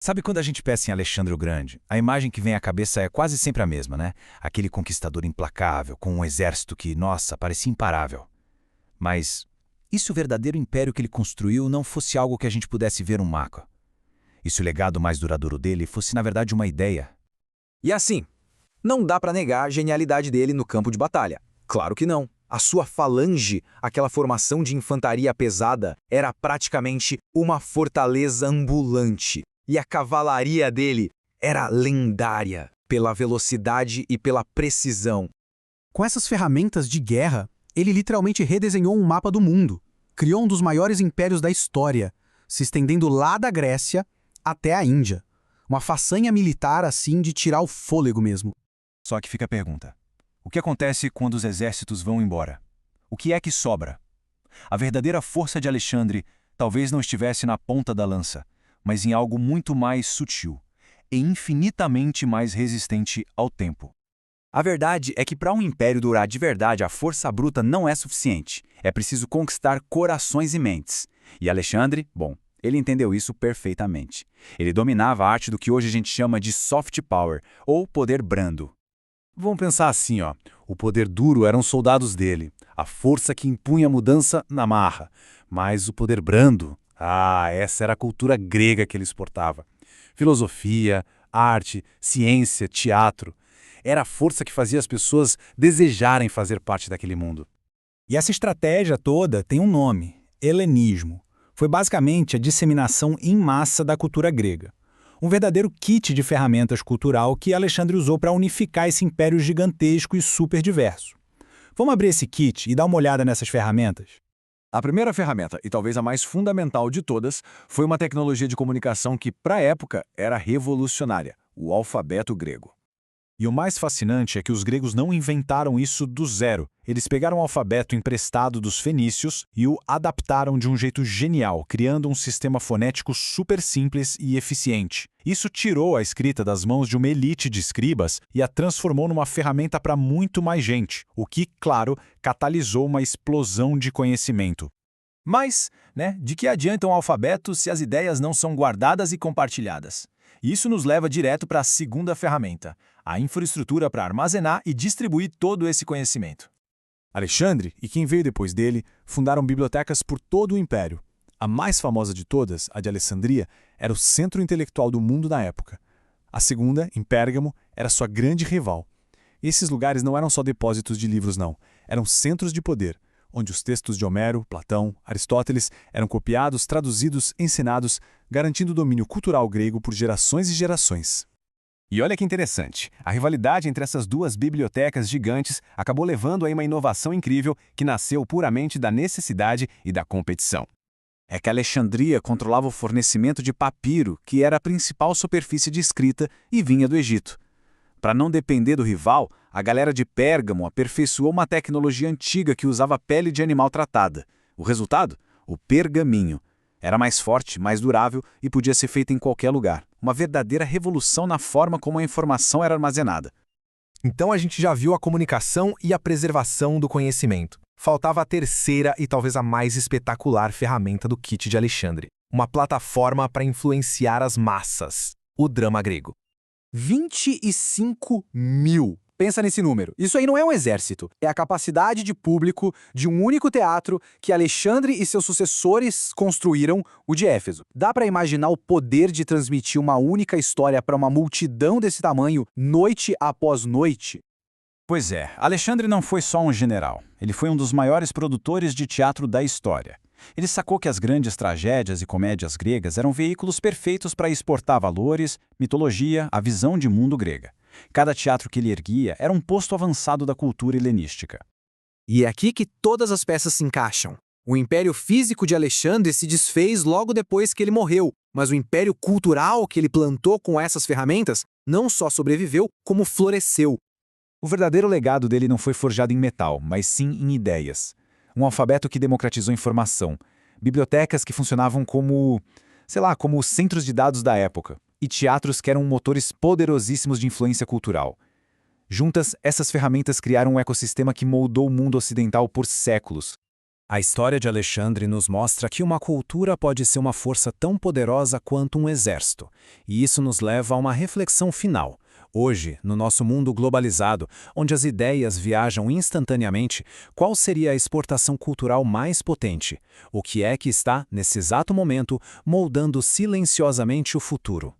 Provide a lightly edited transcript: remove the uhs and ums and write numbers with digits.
Sabe quando a gente pensa em Alexandre o Grande, a imagem que vem à cabeça é quase sempre a mesma, né? Aquele conquistador implacável, com um exército que, nossa, parecia imparável. Mas e se o verdadeiro império que ele construiu não fosse algo que a gente pudesse ver um mapa? E se o legado mais duradouro dele fosse, na verdade, uma ideia? E assim, não dá pra negar a genialidade dele no campo de batalha. Claro que não. A sua falange, aquela formação de infantaria pesada, era praticamente uma fortaleza ambulante. E a cavalaria dele era lendária pela velocidade e pela precisão. Com essas ferramentas de guerra, ele literalmente redesenhou um mapa do mundo. Criou um dos maiores impérios da história, se estendendo lá da Grécia até a Índia. Uma façanha militar assim de tirar o fôlego mesmo. Só que fica a pergunta: o que acontece quando os exércitos vão embora? O que é que sobra? A verdadeira força de Alexandre talvez não estivesse na ponta da lança, mas em algo muito mais sutil e infinitamente mais resistente ao tempo. A verdade é que para um império durar de verdade, a força bruta não é suficiente. É preciso conquistar corações e mentes. E Alexandre, bom, ele entendeu isso perfeitamente. Ele dominava a arte do que hoje a gente chama de soft power, ou poder brando. Vamos pensar assim, ó. O poder duro eram os soldados dele, a força que impunha a mudança na marra. Mas o poder brando, essa era a cultura grega que ele exportava. Filosofia, arte, ciência, teatro. Era a força que fazia as pessoas desejarem fazer parte daquele mundo. E essa estratégia toda tem um nome: helenismo. Foi basicamente a disseminação em massa da cultura grega. Um verdadeiro kit de ferramentas cultural que Alexandre usou para unificar esse império gigantesco e super diverso. Vamos abrir esse kit e dar uma olhada nessas ferramentas? A primeira ferramenta, e talvez a mais fundamental de todas, foi uma tecnologia de comunicação que, para a época, era revolucionária: o alfabeto grego. E o mais fascinante é que os gregos não inventaram isso do zero. Eles pegaram o alfabeto emprestado dos fenícios e o adaptaram de um jeito genial, criando um sistema fonético super simples e eficiente. Isso tirou a escrita das mãos de uma elite de escribas e a transformou numa ferramenta para muito mais gente, o que, claro, catalisou uma explosão de conhecimento. Mas, de que adianta um alfabeto se as ideias não são guardadas e compartilhadas? Isso nos leva direto para a segunda ferramenta: a infraestrutura para armazenar e distribuir todo esse conhecimento. Alexandre e quem veio depois dele fundaram bibliotecas por todo o império. A mais famosa de todas, a de Alessandria, era o centro intelectual do mundo na época. A segunda, em Pérgamo, era sua grande rival. Esses lugares não eram só depósitos de livros, não. Eram centros de poder, onde os textos de Homero, Platão, Aristóteles eram copiados, traduzidos, ensinados, garantindo o domínio cultural grego por gerações e gerações. E olha que interessante, a rivalidade entre essas duas bibliotecas gigantes acabou levando a uma inovação incrível que nasceu puramente da necessidade e da competição. É que Alexandria controlava o fornecimento de papiro, que era a principal superfície de escrita e vinha do Egito. Para não depender do rival, a galera de Pérgamo aperfeiçoou uma tecnologia antiga que usava pele de animal tratada. O resultado? O pergaminho. Era mais forte, mais durável e podia ser feito em qualquer lugar. Uma verdadeira revolução na forma como a informação era armazenada. Então a gente já viu a comunicação e a preservação do conhecimento. Faltava a terceira e talvez a mais espetacular ferramenta do kit de Alexandre: uma plataforma para influenciar as massas: o drama grego. 25 mil. Pensa nesse número. Isso aí não é um exército. É a capacidade de público de um único teatro que Alexandre e seus sucessores construíram, o de Éfeso. Dá para imaginar o poder de transmitir uma única história para uma multidão desse tamanho, noite após noite? Pois é, Alexandre não foi só um general. Ele foi um dos maiores produtores de teatro da história. Ele sacou que as grandes tragédias e comédias gregas eram veículos perfeitos para exportar valores, mitologia, a visão de mundo grega. Cada teatro que ele erguia era um posto avançado da cultura helenística. E é aqui que todas as peças se encaixam. O império físico de Alexandre se desfez logo depois que ele morreu, mas o império cultural que ele plantou com essas ferramentas não só sobreviveu, como floresceu. O verdadeiro legado dele não foi forjado em metal, mas sim em ideias. Um alfabeto que democratizou informação, bibliotecas que funcionavam como os centros de dados da época, e teatros que eram motores poderosíssimos de influência cultural. Juntas, essas ferramentas criaram um ecossistema que moldou o mundo ocidental por séculos. A história de Alexandre nos mostra que uma cultura pode ser uma força tão poderosa quanto um exército, e isso nos leva a uma reflexão final. Hoje, no nosso mundo globalizado, onde as ideias viajam instantaneamente, qual seria a exportação cultural mais potente? O que é que está, nesse exato momento, moldando silenciosamente o futuro?